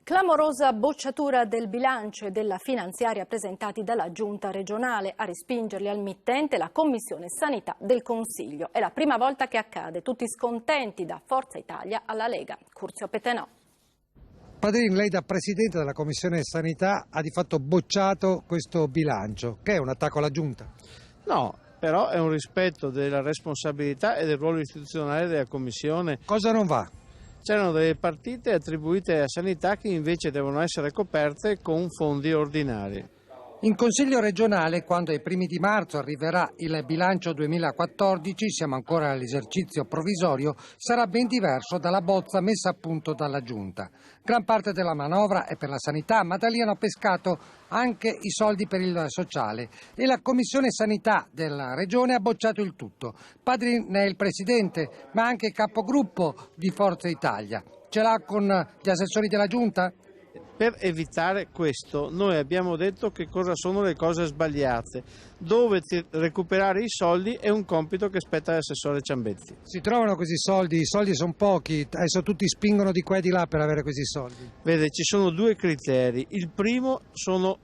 Clamorosa bocciatura del bilancio e della finanziaria presentati dalla Giunta regionale. A respingerli al mittente la Commissione Sanità del Consiglio. È la prima volta che accade, tutti scontenti da Forza Italia alla Lega. Curzio Petenò. Padrin, lei da Presidente della Commissione Sanità ha di fatto bocciato questo bilancio, che è un attacco alla Giunta? No, però è un rispetto della responsabilità e del ruolo istituzionale della Commissione. Cosa non va? C'erano delle partite attribuite a sanità che invece devono essere coperte con fondi ordinari. In Consiglio regionale, quando ai primi di marzo arriverà il bilancio 2014, siamo ancora all'esercizio provvisorio, sarà ben diverso dalla bozza messa a punto dalla Giunta. Gran parte della manovra è per la sanità, ma da lì hanno pescato anche i soldi per il sociale e la Commissione Sanità della Regione ha bocciato il tutto. Padrin è il Presidente, ma anche capogruppo di Forza Italia. Ce l'ha con gli assessori della Giunta? Per evitare questo noi abbiamo detto che cosa sono le cose sbagliate, dove recuperare i soldi è un compito che spetta all'assessore Ciambetti. Si trovano questi soldi, i soldi sono pochi, adesso tutti spingono di qua e di là per avere questi soldi. Vede, ci sono due criteri, il primo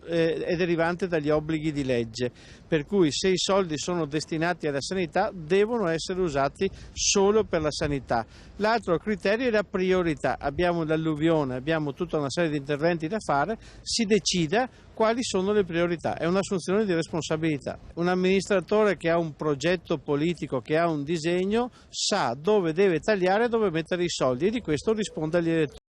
è derivante dagli obblighi di legge, per cui se i soldi sono destinati alla sanità devono essere usati solo per la sanità. L'altro criterio è la priorità, abbiamo l'alluvione, abbiamo tutta una serie di interventi da fare, si decida quali sono le priorità, è un'assunzione di responsabilità. Un amministratore che ha un progetto politico, che ha un disegno, sa dove deve tagliare e dove mettere i soldi e di questo risponde agli elettori.